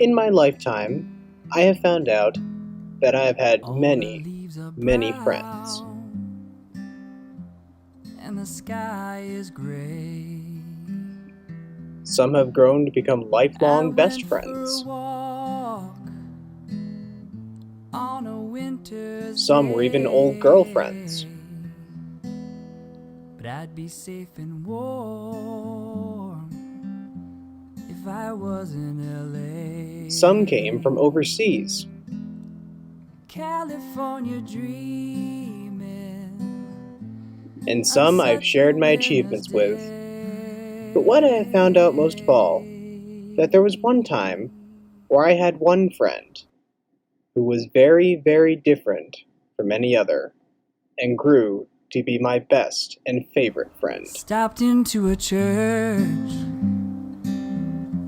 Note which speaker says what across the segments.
Speaker 1: In my lifetime, I have found out that I have had many, many friends.
Speaker 2: And the sky is gray.
Speaker 1: Some have grown to become
Speaker 2: I
Speaker 1: lifelong best
Speaker 2: went for a
Speaker 1: friends.
Speaker 2: walk on a winter's
Speaker 1: Some were even old
Speaker 2: day.
Speaker 1: girlfriends.
Speaker 2: But I'd be safe and warm if I was in LA.
Speaker 1: Some came from overseas.
Speaker 2: California dreaming.
Speaker 1: And some I've shared my achievements with. But what I have found out most of all, that there was one time where I had one friend who was very, very different from any other, and grew to be my best and favorite friend.
Speaker 2: Stopped into a church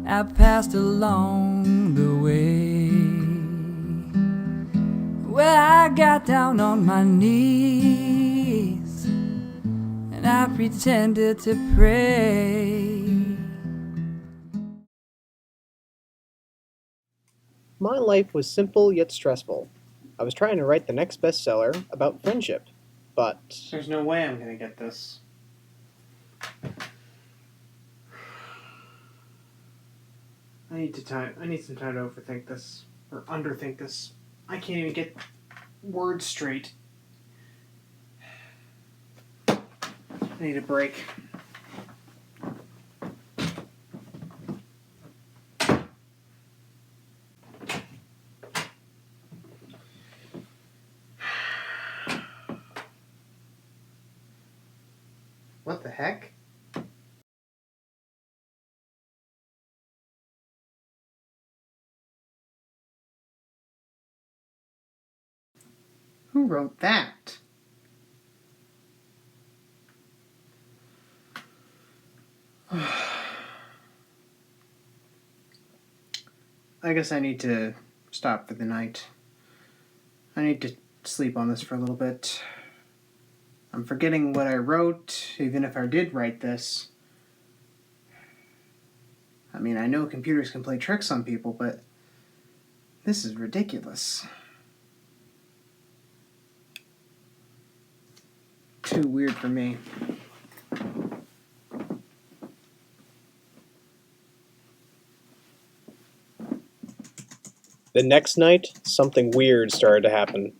Speaker 2: I passed along the way. Well, I got down on my knees and I pretended to pray.
Speaker 1: My life was simple yet stressful. I was trying to write the next bestseller about friendship, but
Speaker 3: There's no way I'm gonna get this. I need some time to overthink this or underthink this. I can't even get words straight. I need a break. What the heck? Who wrote that? I guess I need to stop for the night. I need to sleep on this for a little bit. I'm forgetting what I wrote, even if I did write this. I mean, I know computers can play tricks on people, but this is ridiculous. Too weird for me.
Speaker 1: the next night, something weird started to happen.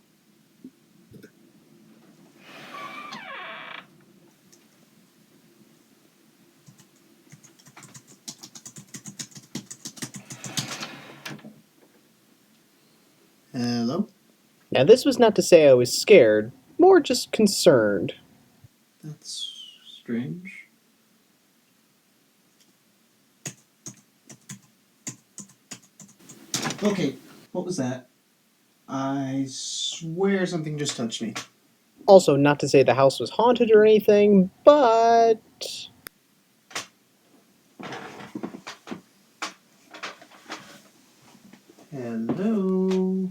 Speaker 3: Hello?
Speaker 1: Now, this was not to say I was scared, more just concerned.
Speaker 3: That's strange. Okay, what was that? I swear something just touched me.
Speaker 1: Also, not to say the house was haunted or anything, but
Speaker 3: Hello?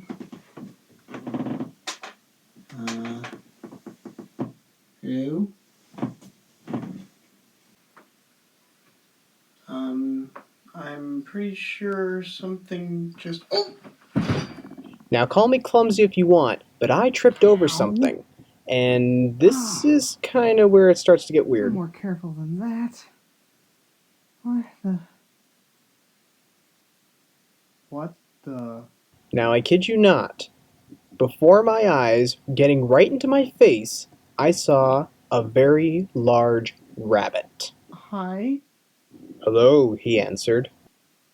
Speaker 3: Hello? I'm pretty sure something just... Oh!
Speaker 1: now call me clumsy if you want, but I tripped over
Speaker 3: Ow.
Speaker 1: something. And this is kind of where it starts to get
Speaker 3: I'm
Speaker 1: weird.
Speaker 3: more careful than that. What the...
Speaker 1: Now, I kid you not, Before my eyes, getting right into my face, I saw a very large rabbit.
Speaker 3: Hi,
Speaker 1: "Hello," he answered.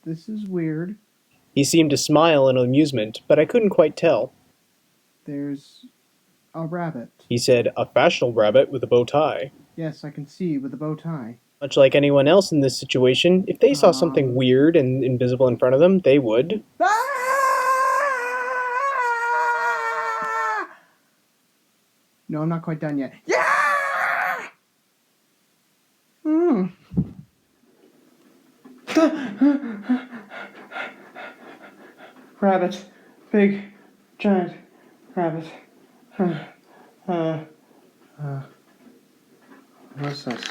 Speaker 3: this is weird.
Speaker 1: He seemed to smile in amusement, but I couldn't quite tell.
Speaker 3: There's a rabbit.
Speaker 1: He said, "A fashionable rabbit with a bow tie."
Speaker 3: Yes, I can see with a bow tie.
Speaker 1: Much like anyone else in this situation, if they saw something weird and invisible in front of them, they would.
Speaker 3: No, I'm not quite done yet. Yeah! Hmm. Rabbit. Big, giant rabbit. What's this?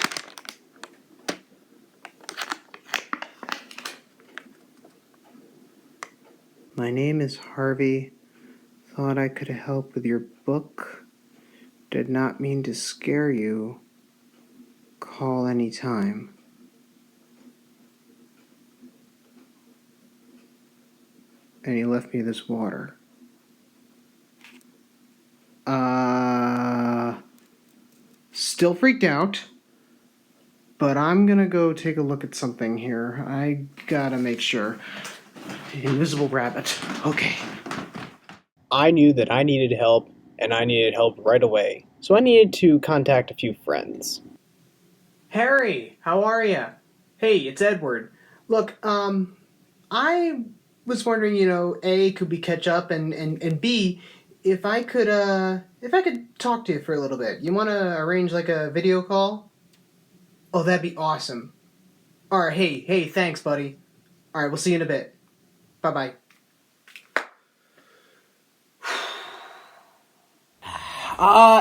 Speaker 3: My name is Harvey. Thought I could help with your book. Did not mean to scare you. Call anytime. And he left me this water. Still freaked out. But I'm gonna go take a look at something here. I gotta make sure. Invisible rabbit. Okay.
Speaker 1: I knew that I needed help, and I needed help right away, so I needed to contact a few friends.
Speaker 3: Harry, how are ya? Hey, it's Edward. Look, I was wondering, A, could we catch up, and B, if I could talk to you for a little bit. You want to arrange like a video call? Oh, that'd be awesome. All right, hey, thanks, buddy. All right, we'll see you in a bit. Bye-bye.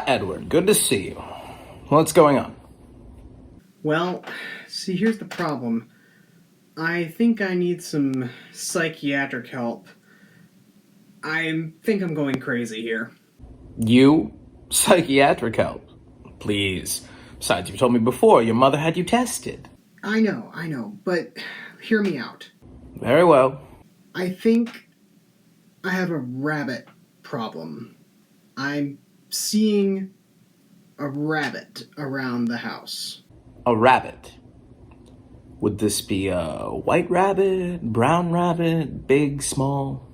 Speaker 4: Edward, good to see you. What's going on?
Speaker 3: Well, see, here's the problem. I think I need some psychiatric help. I think I'm going crazy here.
Speaker 4: You? Psychiatric help? Please. Besides, you told me before your mother had you tested.
Speaker 3: I know, but hear me out.
Speaker 4: Very well.
Speaker 3: I think I have a rabbit problem. I'm seeing a rabbit around the house.
Speaker 4: A rabbit. Would this be a white rabbit, brown rabbit, big, small?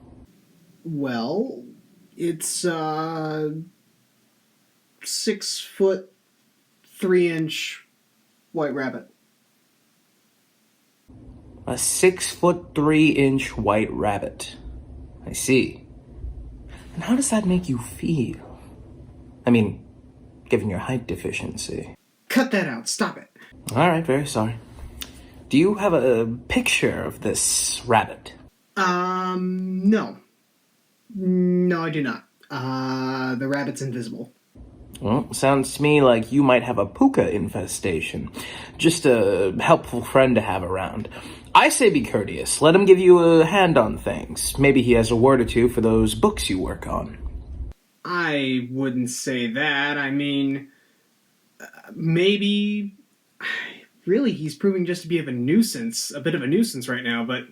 Speaker 3: Well, it's 6 foot 3 inch white rabbit.
Speaker 4: A 6'3" white rabbit. I see. And how does that make you feel? I mean, given your height deficiency.
Speaker 3: Cut that out. Stop it.
Speaker 4: All right, very sorry. Do you have a picture of this rabbit?
Speaker 3: No. No, I do not. The rabbit's invisible.
Speaker 4: Well, sounds to me like you might have a puka infestation. Just a helpful friend to have around. I say be courteous. Let him give you a hand on things. Maybe he has a word or two for those books you work on.
Speaker 3: I wouldn't say that. I mean, maybe... Really, he's proving just to be a bit of a nuisance right now, but...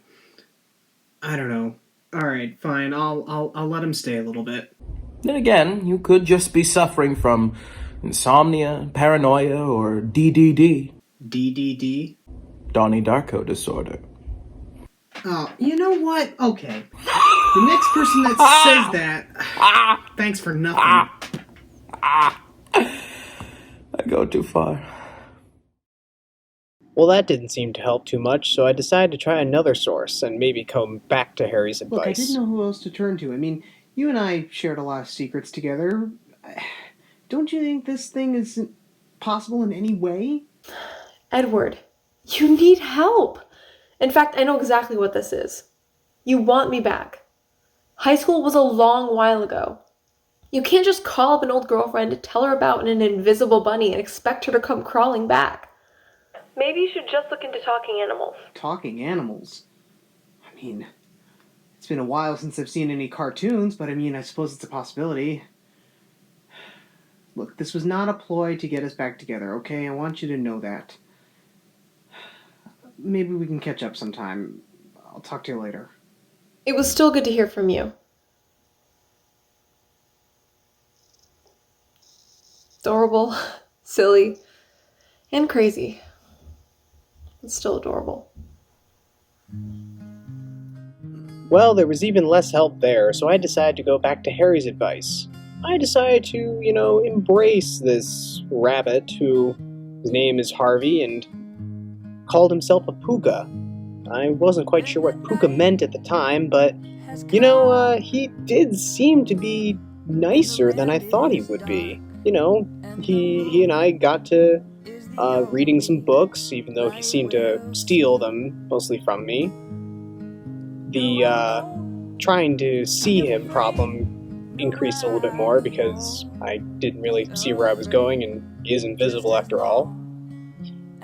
Speaker 3: I don't know. Alright, fine. I'll let him stay a little bit.
Speaker 4: Then again, you could just be suffering from insomnia, paranoia, or DDD.
Speaker 3: DDD?
Speaker 4: Donnie Darko disorder.
Speaker 3: Oh, you know what? Okay. The next person that says that, thanks for nothing.
Speaker 4: I go too far.
Speaker 1: Well, that didn't seem to help too much, so I decided to try another source and maybe come back to Harry's advice.
Speaker 3: Look, I didn't know who else to turn to. I mean, you and I shared a lot of secrets together. Don't you think this thing is possible in any way?
Speaker 5: Edward, you need help. In fact, I know exactly what this is. You want me back. High school was a long while ago. You can't just call up an old girlfriend, tell her about an invisible bunny, and expect her to come crawling back. Maybe you should just look into talking animals.
Speaker 3: Talking animals? I mean, it's been a while since I've seen any cartoons, but I mean, I suppose it's a possibility. Look, this was not a ploy to get us back together, okay? I want you to know that. Maybe we can catch up sometime. I'll talk to you later.
Speaker 5: It was still good to hear from you. Adorable, silly, and crazy. It's still adorable.
Speaker 1: Well, there was even less help there, so I decided to go back to Harry's advice. I decided to, embrace this rabbit whose name is Harvey and called himself a puka. I wasn't quite sure what puka meant at the time, but, he did seem to be nicer than I thought he would be. He and I got to reading some books, even though he seemed to steal them mostly from me. The trying to see him problem increased a little bit more because I didn't really see where I was going, and he is invisible after all.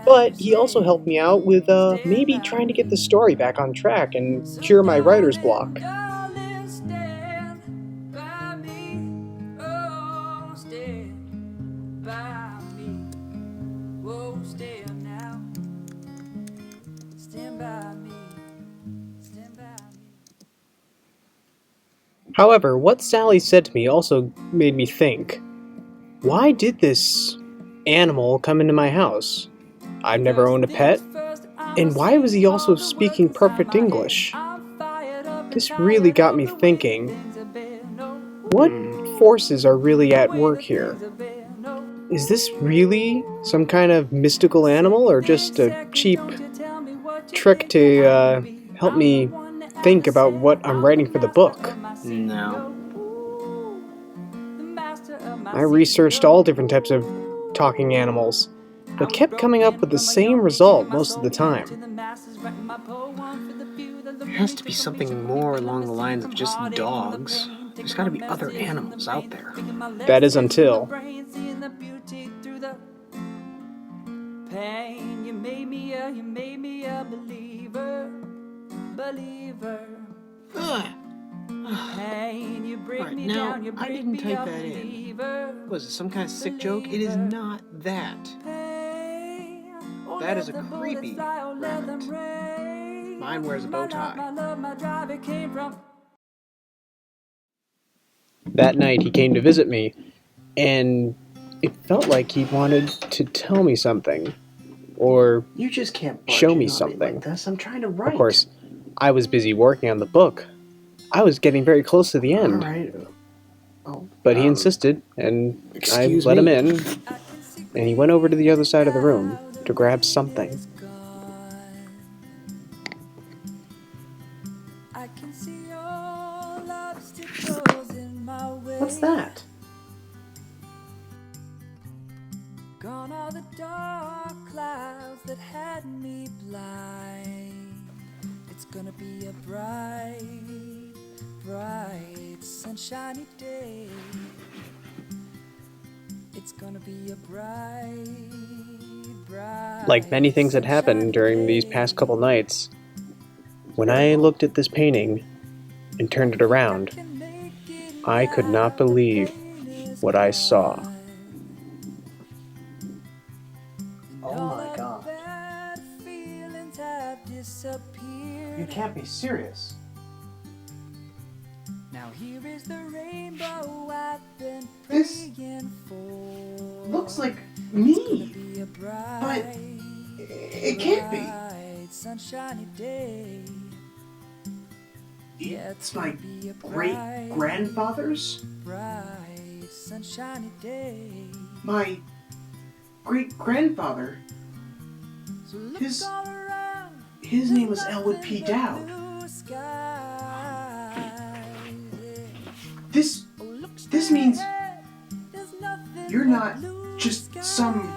Speaker 1: But he also helped me out with maybe trying to get the story back on track and cure my writer's block. However, what Sally said to me also made me think, why did this animal come into my house? I've never owned a pet, and why was he also speaking perfect English? This really got me thinking, what forces are really at work here? Is this really some kind of mystical animal, or just a cheap trick to help me think about what I'm writing for the book?
Speaker 3: No.
Speaker 1: I researched all different types of talking animals, but kept coming up with the same result most of the time.
Speaker 3: There has to be something more along the lines of just dogs. There's got to be other animals out there.
Speaker 1: That is until...
Speaker 2: Pain, you made me a believer.
Speaker 3: Ugh.
Speaker 2: Pain, you break
Speaker 3: Alright,
Speaker 2: me
Speaker 3: now,
Speaker 2: down, you
Speaker 3: I
Speaker 2: break
Speaker 3: didn't
Speaker 2: me
Speaker 3: type
Speaker 2: a
Speaker 3: that in.
Speaker 2: believer.
Speaker 3: Was it some kind of sick joke? It is not that.
Speaker 2: Pain, oh,
Speaker 3: That is a
Speaker 2: let the
Speaker 3: creepy
Speaker 2: bullets fly, oh, let them
Speaker 3: rabbit.
Speaker 2: rain.
Speaker 3: Mine wears a bow tie.
Speaker 2: My love, my drive, it came from...
Speaker 1: That night he came to visit me, and it felt like he wanted to tell me something, or
Speaker 3: You just can't barge
Speaker 1: show
Speaker 3: in
Speaker 1: me
Speaker 3: on
Speaker 1: something.
Speaker 3: like this. I'm trying to write.
Speaker 1: Of course, I was busy working on the book. I was getting very close to the end,
Speaker 3: Alright. Oh,
Speaker 1: but he insisted, and I
Speaker 3: excuse
Speaker 1: let him
Speaker 3: me.
Speaker 1: in, and he went over to the other side of the room to grab something.
Speaker 2: I can see all obstacles in my way.
Speaker 3: What's that?
Speaker 2: Gone are the dark clouds that had me blind. It's gonna be a bright, bright, sunshiny day. It's gonna be a bright, bright.
Speaker 1: Like many things that happened during these past couple nights, when I looked at this painting and turned it around, I could not believe what I saw.
Speaker 3: Oh my god. You can't be serious.
Speaker 2: Now here is the rainbow I've been
Speaker 3: This
Speaker 2: praying for.
Speaker 3: looks like me,
Speaker 2: Be a bright,
Speaker 3: but it can't be.
Speaker 2: bright, sunshiny day.
Speaker 3: It's my great-grandfather's?
Speaker 2: Bright, sunshiny day.
Speaker 3: My great-grandfather.
Speaker 2: So look
Speaker 3: His-
Speaker 2: all around.
Speaker 3: His name was Elwood P. Dowd.
Speaker 2: Blue skies, yeah.
Speaker 3: This
Speaker 2: Oh, look
Speaker 3: This means
Speaker 2: straight, there's nothing
Speaker 3: you're
Speaker 2: but
Speaker 3: not
Speaker 2: blue
Speaker 3: just some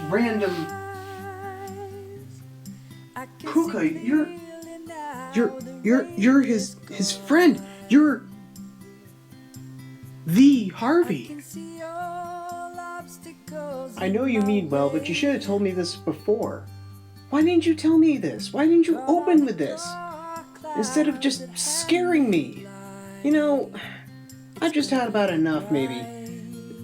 Speaker 3: random
Speaker 2: skies. I can
Speaker 3: Puka.
Speaker 2: see
Speaker 3: You're
Speaker 2: clearly now the
Speaker 3: you're his friend. You're the Harvey.
Speaker 2: can see all obstacles
Speaker 3: I know
Speaker 2: in
Speaker 3: you
Speaker 2: my
Speaker 3: mean well, but you
Speaker 2: way.
Speaker 3: should have told me this before. Why didn't you tell me this? Why didn't you open with this? Instead of just scaring me. You know, I've just had about enough, maybe.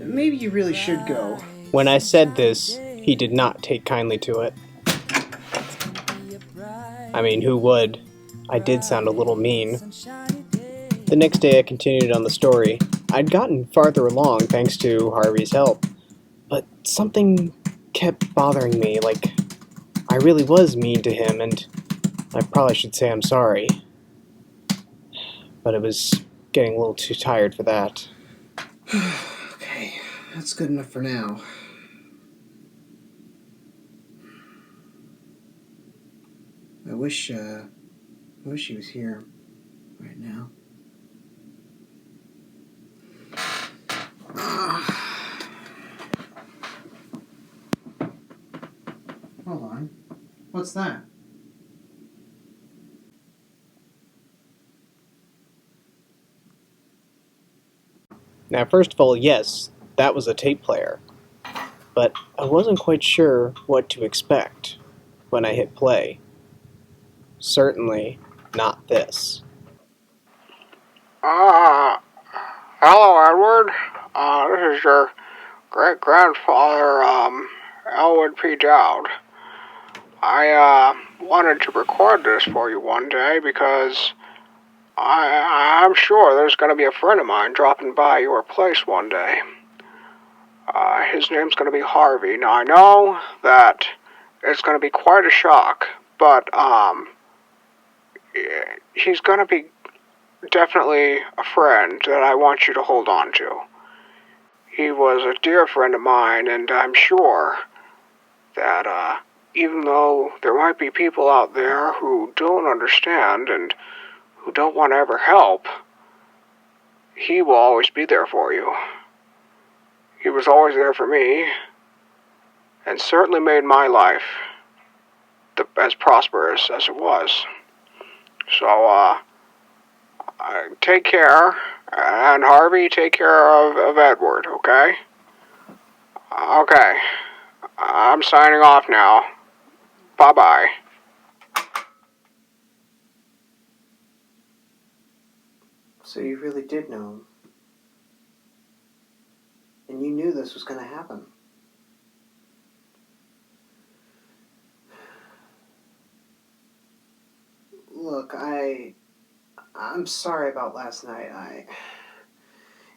Speaker 3: Maybe you really should go.
Speaker 1: When I said this, he did not take kindly to it. I mean, who would? I did sound a little mean. The next day I continued on the story. I'd gotten farther along thanks to Harvey's help. but something kept bothering me, like I really was mean to him, and I probably should say I'm sorry. But it was getting a little too tired for that.
Speaker 3: Okay, that's good enough for now. I wish he was here right now. Hold on. What's that?
Speaker 1: Now, first of all, yes, that was a tape player. But I wasn't quite sure what to expect when I hit play. Certainly not this.
Speaker 6: Hello, Edward. This is your great-grandfather, Elwood P. Dowd. I wanted to record this for you one day because I'm sure there's going to be a friend of mine dropping by your place one day. His name's going to be Harvey. Now, I know that it's going to be quite a shock, but, he's going to be definitely a friend that I want you to hold on to. He was a dear friend of mine, and I'm sure that, even though there might be people out there who don't understand and who don't want to ever help, he will always be there for you. He was always there for me, and certainly made my life as prosperous as it was. So, take care, and Harvey, take care of Edward, okay? Okay, I'm signing off now. Bye-bye.
Speaker 3: So you really did know him. And you knew this was going to happen. Look, I'm sorry about last night.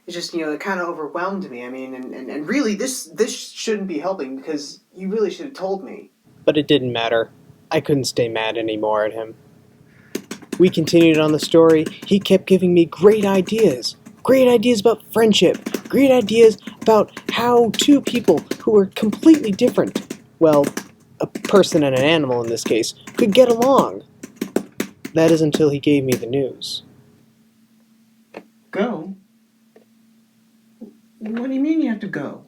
Speaker 3: It just, it kind of overwhelmed me. I mean, and really, this shouldn't be helping because you really should have told me.
Speaker 1: But it didn't matter. I couldn't stay mad anymore at him. We continued on the story. He kept giving me great ideas. Great ideas about friendship. Great ideas about how two people who were completely different, well, a person and an animal in this case, could get along. That is until he gave me the news.
Speaker 3: Go? What do you mean you have to go?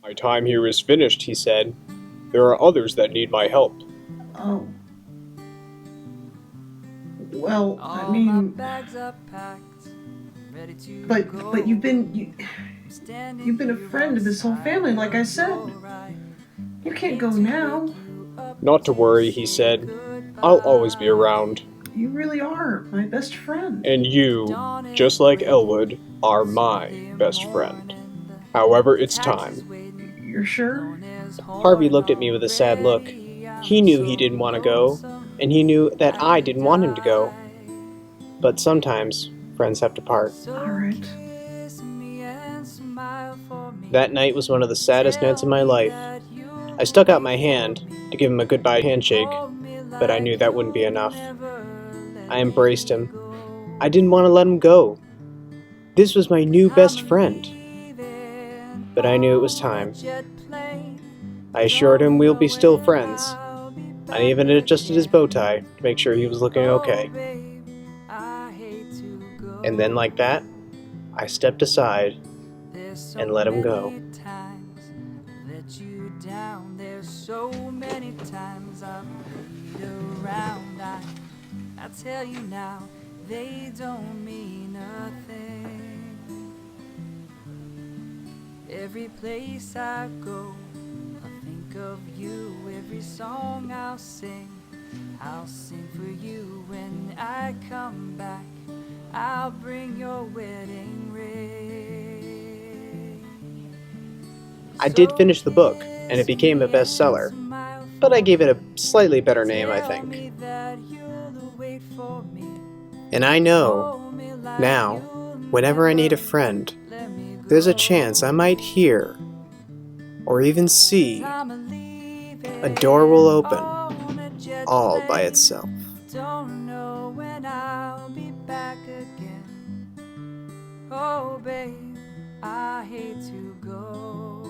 Speaker 1: My time here is finished, he said. There are others that need my help.
Speaker 3: Oh. Well, I
Speaker 2: All my
Speaker 3: mean,
Speaker 2: bags are packed, ready to
Speaker 3: but
Speaker 2: go.
Speaker 3: you've been a friend of this whole family, like I said. You can't go now.
Speaker 1: Not to worry, he said. I'll always be around.
Speaker 3: You really are my best friend.
Speaker 1: And you, just like Elwood, are my best friend. However, it's time.
Speaker 3: You're sure?
Speaker 1: Harvey looked at me with a sad look. He knew he didn't want to go, and he knew that I didn't want him to go. But sometimes, friends have to part.
Speaker 3: All right.
Speaker 1: That night was one of the saddest nights of my life. I stuck out my hand to give him a goodbye handshake, but I knew that wouldn't be enough. I embraced him. I didn't want to let him go. This was my new best friend. But I knew it was time. I assured him we'll be still friends. I even adjusted his bow tie to make sure he was looking okay. And then like that, I stepped aside and let him go.
Speaker 2: There's so many times I've played around. I tell you now, they don't mean a thing. Every place I go, I think of you. Every song I'll sing for you. When I come back, I'll bring your wedding ring.
Speaker 1: I did finish the book, and it became a bestseller, but I gave it a slightly better name, I think. And I know, now, whenever I need a friend, there's a chance I might hear or even see, a door will open all by itself.
Speaker 2: Don't know when I'll be back again. Oh babe, I hate to go.